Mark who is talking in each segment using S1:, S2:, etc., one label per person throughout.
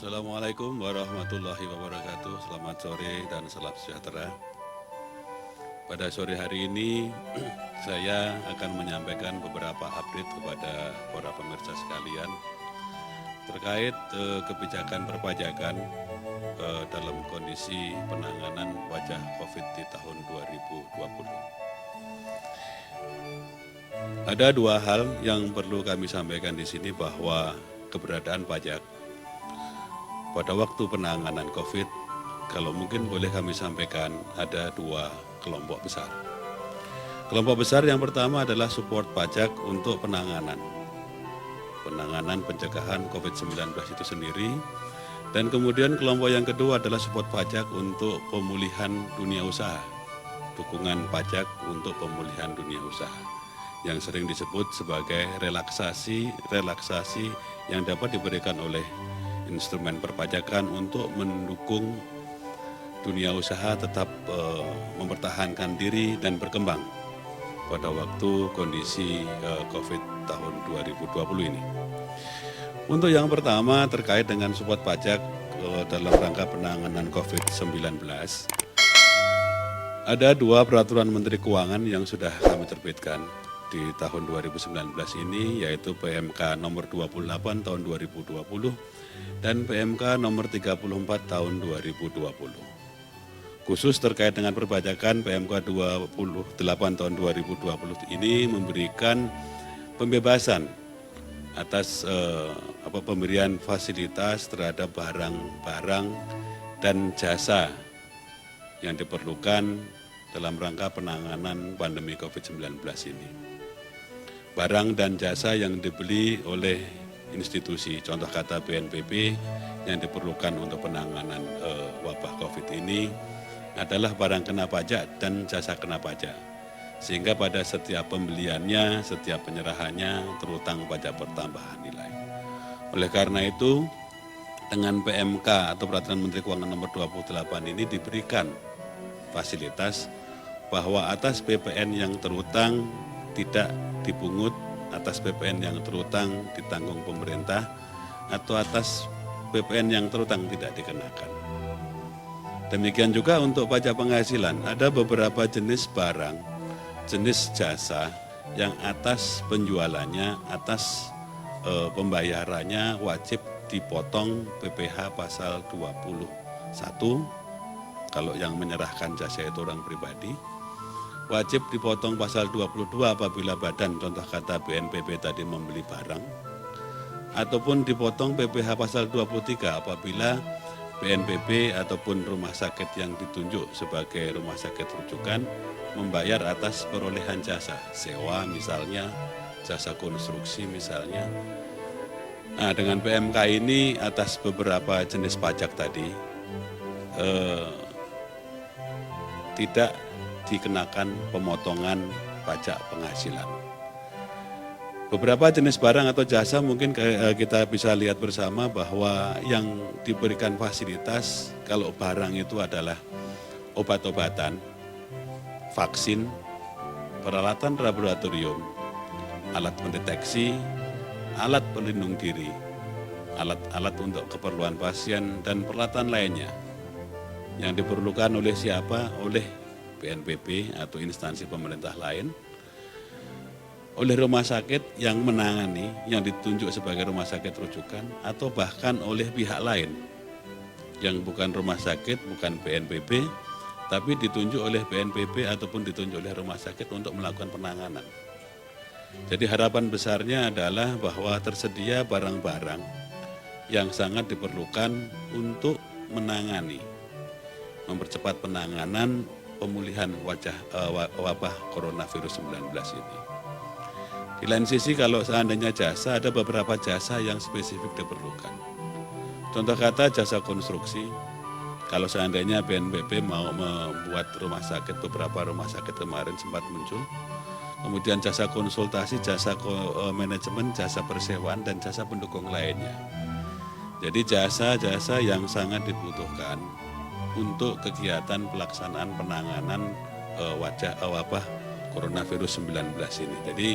S1: Assalamualaikum warahmatullahi wabarakatuh. Selamat sore dan salam sejahtera. Pada sore hari ini saya akan menyampaikan beberapa update kepada para pemirsa sekalian terkait kebijakan perpajakan dalam kondisi penanganan wabah COVID di tahun 2020. Ada dua hal yang perlu kami sampaikan di sini, bahwa keberadaan pajak pada waktu penanganan COVID, kalau mungkin boleh kami sampaikan, ada dua kelompok besar. Kelompok besar yang pertama adalah support pajak untuk penanganan pencegahan COVID-19 itu sendiri. Dan kemudian kelompok yang kedua adalah support pajak untuk pemulihan dunia usaha, dukungan pajak untuk pemulihan dunia usaha, yang sering disebut sebagai relaksasi yang dapat diberikan oleh instrumen perpajakan untuk mendukung dunia usaha tetap mempertahankan diri dan berkembang pada waktu kondisi COVID tahun 2020 ini. Untuk yang pertama terkait dengan support pajak dalam rangka penanganan COVID-19, ada dua peraturan Menteri Keuangan yang sudah kami terbitkan di tahun 2019 ini, yaitu PMK nomor 28 tahun 2020 dan PMK nomor 34 tahun 2020. Khusus terkait dengan perpajakan, PMK 28 tahun 2020 ini memberikan pembebasan atas pemberian fasilitas terhadap barang-barang dan jasa yang diperlukan dalam rangka penanganan pandemi COVID-19 ini. Barang dan jasa yang dibeli oleh institusi, contoh kata BNPB, yang diperlukan untuk penanganan wabah COVID ini adalah barang kena pajak dan jasa kena pajak. Sehingga pada setiap pembeliannya, setiap penyerahannya terutang pajak pertambahan nilai. Oleh karena itu, dengan PMK atau Peraturan Menteri Keuangan nomor 28 ini diberikan fasilitas bahwa atas PPN yang terutang tidak dipungut, atas PPN yang terutang ditanggung pemerintah, atau atas PPN yang terutang tidak dikenakan. Demikian juga untuk pajak penghasilan, ada beberapa jenis barang, jenis jasa yang atas penjualannya, atas pembayarannya wajib dipotong PPh pasal 21, kalau yang menyerahkan jasa itu orang pribadi. Wajib dipotong pasal 22 apabila badan, contoh kata BNPB tadi, membeli barang. Ataupun dipotong PPh pasal 23 apabila BNPB ataupun rumah sakit yang ditunjuk sebagai rumah sakit rujukan membayar atas perolehan jasa, sewa misalnya, jasa konstruksi misalnya. Nah, dengan PMK ini atas beberapa jenis pajak tadi tidak dikenakan pemotongan pajak penghasilan. Beberapa jenis barang atau jasa mungkin kita bisa lihat bersama bahwa yang diberikan fasilitas, kalau barang itu adalah obat-obatan, vaksin, peralatan laboratorium, alat pendeteksi, alat pelindung diri, alat-alat untuk keperluan pasien, dan peralatan lainnya yang diperlukan oleh siapa? Oleh BNPB atau instansi pemerintah lain, oleh rumah sakit yang menangani, yang ditunjuk sebagai rumah sakit rujukan, atau bahkan oleh pihak lain yang bukan rumah sakit, bukan BNPB, tapi ditunjuk oleh BNPB ataupun ditunjuk oleh rumah sakit untuk melakukan penanganan. Jadi harapan besarnya adalah bahwa tersedia barang-barang yang sangat diperlukan untuk menangani, mempercepat penanganan pemulihan wabah coronavirus 19 ini. Di lain sisi, kalau seandainya jasa, ada beberapa jasa yang spesifik diperlukan. Contoh kata jasa konstruksi, kalau seandainya BNPB mau membuat rumah sakit, beberapa rumah sakit kemarin sempat muncul, kemudian jasa konsultasi, jasa manajemen, jasa persewaan, dan jasa pendukung lainnya. Jadi jasa-jasa yang sangat dibutuhkan untuk kegiatan pelaksanaan penanganan wabah coronavirus 19 ini. Jadi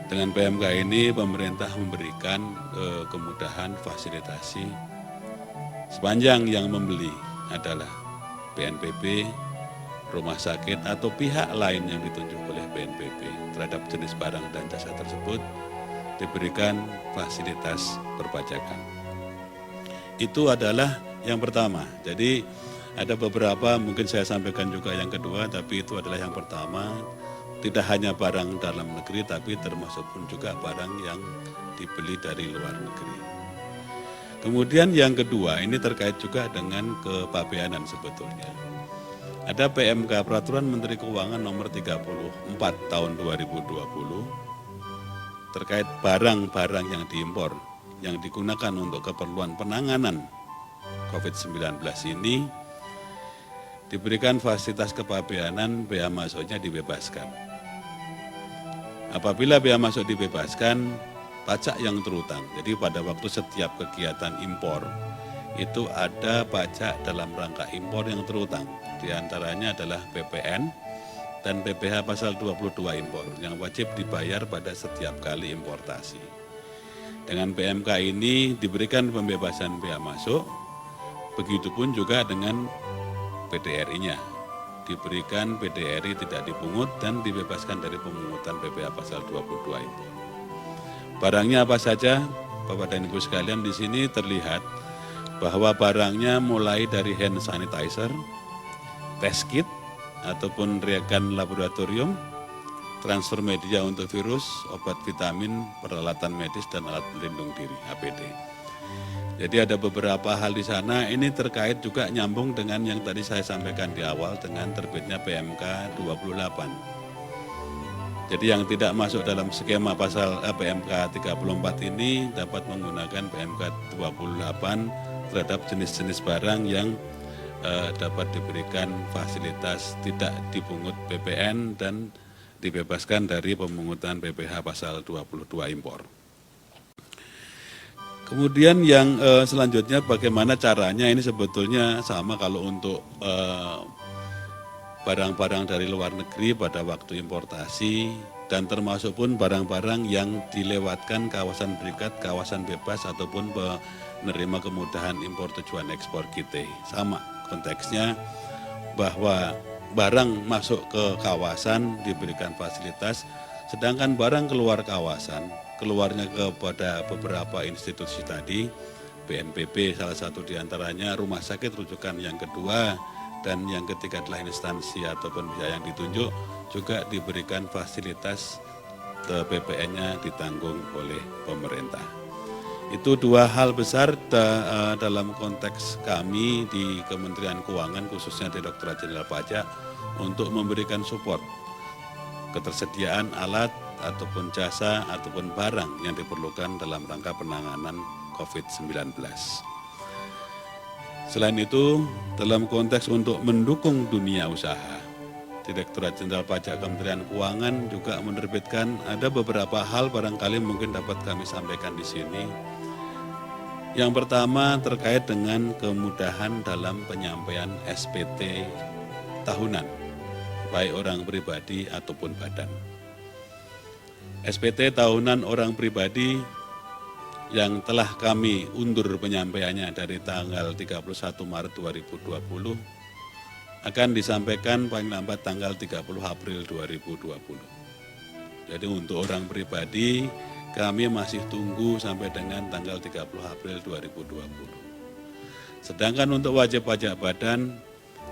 S1: dengan PMK ini pemerintah memberikan kemudahan fasilitasi Sepanjang yang membeli adalah BNPB, rumah sakit atau pihak lain yang ditunjuk oleh BNPB terhadap jenis barang dan jasa tersebut diberikan fasilitas perpajakan. Itu adalah yang pertama. Jadi ada beberapa, mungkin saya sampaikan juga yang kedua, tapi itu adalah yang pertama. Tidak hanya barang dalam negeri, tapi termasuk pun juga barang yang dibeli dari luar negeri. Kemudian yang kedua, ini terkait juga dengan kepabeanan sebetulnya. Ada PMK, Peraturan Menteri Keuangan nomor 34 tahun 2020, terkait barang-barang yang diimpor, yang digunakan untuk keperluan penanganan COVID-19 ini, diberikan fasilitas kepabeanan, bea masuknya dibebaskan. Apabila bea masuk dibebaskan, pajak yang terutang. Jadi pada waktu setiap kegiatan impor itu ada pajak dalam rangka impor yang terutang. Di antaranya adalah PPN dan PPh pasal 22 impor yang wajib dibayar pada setiap kali importasi. Dengan PMK ini diberikan pembebasan bea masuk, begitupun juga dengan PDRI-nya. Diberikan PDRI tidak dipungut dan dibebaskan dari pemungutan PPh pasal 22 impor. Barangnya apa saja, Bapak dan Ibu sekalian, di sini terlihat bahwa barangnya mulai dari hand sanitizer, test kit ataupun reagen laboratorium, transfer media untuk virus, obat vitamin, peralatan medis dan alat pelindung diri (APD). Jadi ada beberapa hal di sana, ini terkait juga nyambung dengan yang tadi saya sampaikan di awal dengan terbitnya PMK 28. Jadi yang tidak masuk dalam skema pasal PMK 34 ini dapat menggunakan PMK 28 terhadap jenis-jenis barang yang dapat diberikan fasilitas tidak dipungut PPN dan dibebaskan dari pemungutan PPh pasal 22 impor. Kemudian yang selanjutnya bagaimana caranya, ini sebetulnya sama kalau untuk barang-barang dari luar negeri pada waktu importasi dan termasuk pun barang-barang yang dilewatkan kawasan berikat, kawasan bebas ataupun penerima kemudahan impor tujuan ekspor kita. Sama konteksnya bahwa barang masuk ke kawasan diberikan fasilitas, sedangkan barang keluar kawasan, keluarnya kepada beberapa institusi tadi, BNPB salah satu diantaranya, rumah sakit rujukan yang kedua, dan yang ketiga adalah instansi ataupun pihak yang ditunjuk juga diberikan fasilitas PPN-nya ditanggung oleh pemerintah. Itu dua hal besar dalam konteks kami di Kementerian Keuangan, khususnya Direktorat Jenderal Pajak, untuk memberikan support ketersediaan alat ataupun jasa ataupun barang yang diperlukan dalam rangka penanganan COVID-19. Selain itu, dalam konteks untuk mendukung dunia usaha, Direktorat Jenderal Pajak Kementerian Keuangan juga menerbitkan ada beberapa hal barangkali mungkin dapat kami sampaikan di sini. Yang pertama terkait dengan kemudahan dalam penyampaian SPT tahunan, baik orang pribadi ataupun badan. SPT tahunan orang pribadi yang telah kami undur penyampaiannya dari tanggal 31 Maret 2020 akan disampaikan paling lambat tanggal 30 April 2020. Jadi untuk orang pribadi kami masih tunggu sampai dengan tanggal 30 April 2020. Sedangkan untuk wajib pajak badan,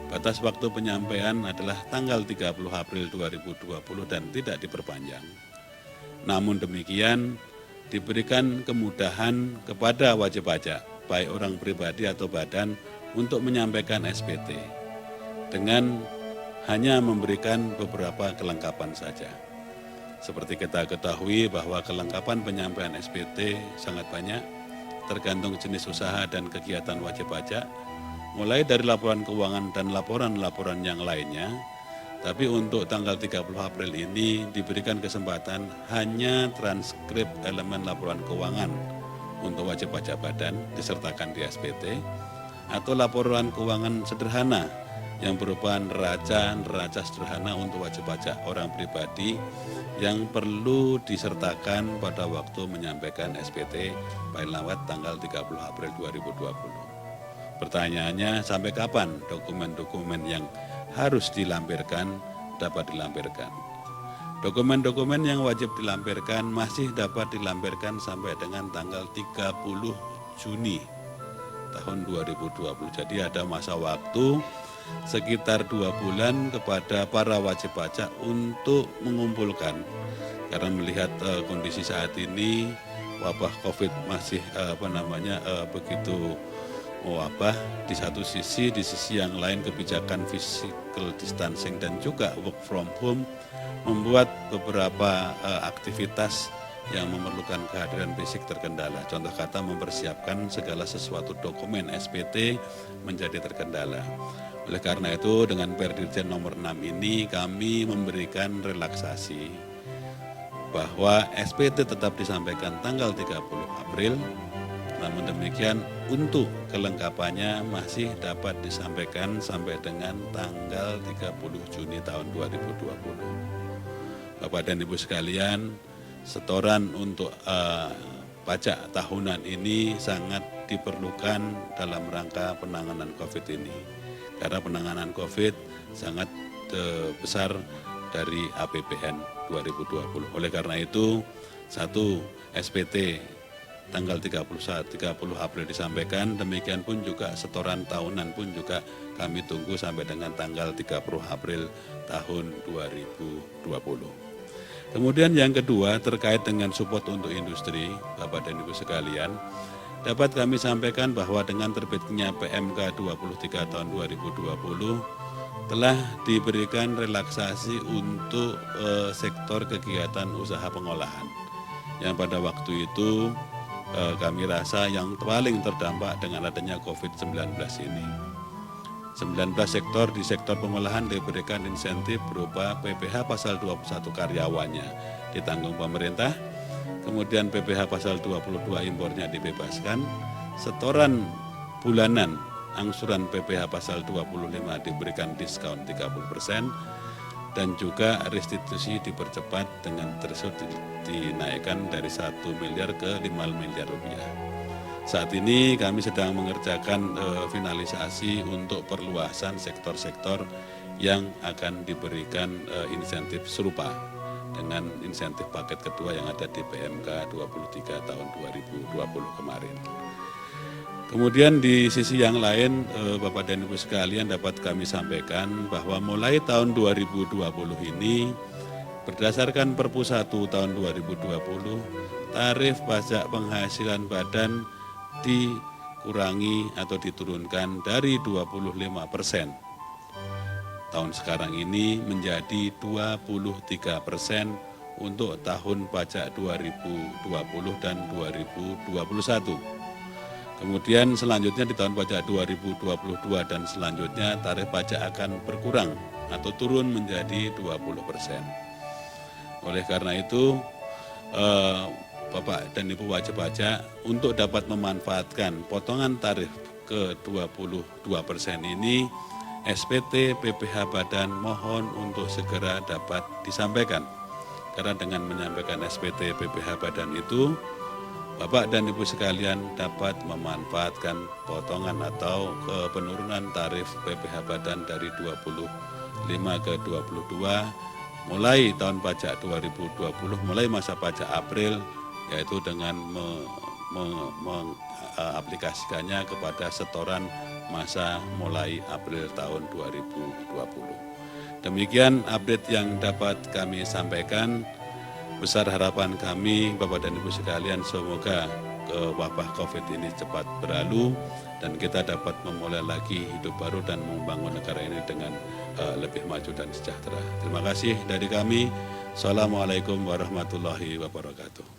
S1: batas waktu penyampaian adalah tanggal 30 April 2020 dan tidak diperpanjang. Namun demikian, diberikan kemudahan kepada wajib pajak, baik orang pribadi atau badan, untuk menyampaikan SPT dengan hanya memberikan beberapa kelengkapan saja. Seperti kita ketahui bahwa kelengkapan penyampaian SPT sangat banyak, tergantung jenis usaha dan kegiatan wajib pajak, mulai dari laporan keuangan dan laporan-laporan yang lainnya. Tapi untuk tanggal 30 April ini diberikan kesempatan hanya transkrip elemen laporan keuangan untuk wajib pajak badan disertakan di SPT, atau laporan keuangan sederhana yang berupa neraca sederhana untuk wajib pajak orang pribadi yang perlu disertakan pada waktu menyampaikan SPT paling lambat tanggal 30 April 2020. Pertanyaannya, sampai kapan dokumen-dokumen yang harus dilampirkan dapat dilampirkan? Dokumen-dokumen yang wajib dilampirkan masih dapat dilampirkan sampai dengan tanggal 30 Juni tahun 2020. Jadi ada masa waktu sekitar 2 bulan kepada para wajib pajak untuk mengumpulkan, karena melihat kondisi saat ini wabah COVID masih begitu mewabah. Di satu sisi, di sisi yang lain kebijakan physical distancing dan juga work from home membuat beberapa aktivitas yang memerlukan kehadiran fisik terkendala. Contoh kata, mempersiapkan segala sesuatu dokumen SPT menjadi terkendala. Oleh karena itu, dengan Perdirjen nomor 6 ini kami memberikan relaksasi bahwa SPT tetap disampaikan tanggal 30 April, namun demikian untuk kelengkapannya masih dapat disampaikan sampai dengan tanggal 30 Juni tahun 2020. Bapak dan Ibu sekalian, setoran untuk pajak tahunan ini sangat diperlukan dalam rangka penanganan COVID ini. Karena penanganan COVID sangat besar dari APBN 2020. Oleh karena itu, satu SPT tanggal 30 April disampaikan, demikian pun juga setoran tahunan pun juga kami tunggu sampai dengan tanggal 30 April tahun 2020. Kemudian yang kedua terkait dengan support untuk industri, Bapak dan Ibu sekalian, dapat kami sampaikan bahwa dengan terbitnya PMK 23 tahun 2020 telah diberikan relaksasi untuk sektor kegiatan usaha pengolahan, yang pada waktu itu kami rasa yang paling terdampak dengan adanya COVID-19 ini. 19 sektor di sektor pengolahan diberikan insentif berupa PPh pasal 21 karyawannya ditanggung pemerintah, kemudian PPh pasal 22 impornya dibebaskan, setoran bulanan angsuran PPh pasal 25 diberikan diskon 30%, dan juga restitusi dipercepat dengan threshold dinaikkan dari 1 miliar ke 5 miliar rupiah. Saat ini kami sedang mengerjakan finalisasi untuk perluasan sektor-sektor yang akan diberikan insentif serupa dengan insentif paket kedua yang ada di PMK 23 tahun 2020 kemarin. Kemudian di sisi yang lain, Bapak dan Ibu sekalian, dapat kami sampaikan bahwa mulai tahun 2020 ini, berdasarkan Perpu 1 tahun 2020, tarif pajak penghasilan badan dikurangi atau diturunkan dari 25% tahun sekarang ini menjadi 23% untuk tahun pajak 2020 dan 2021. Kemudian selanjutnya di tahun pajak 2022 dan selanjutnya tarif pajak akan berkurang atau turun menjadi 20%. Oleh karena itu, Bapak dan Ibu wajib pajak untuk dapat memanfaatkan potongan tarif ke 22% ini, SPT PPh Badan mohon untuk segera dapat disampaikan. Karena dengan menyampaikan SPT PPh Badan itu, Bapak dan Ibu sekalian dapat memanfaatkan potongan atau penurunan tarif PPh Badan dari 25 ke 22 mulai tahun pajak 2020, mulai masa pajak April, yaitu dengan mengaplikasikannya kepada setoran masa mulai April tahun 2020. Demikian update yang dapat kami sampaikan. Besar harapan kami, Bapak dan Ibu sekalian, semoga wabah COVID ini cepat berlalu dan kita dapat memulai lagi hidup baru dan membangun negara ini dengan lebih maju dan sejahtera. Terima kasih dari kami. Assalamualaikum warahmatullahi wabarakatuh.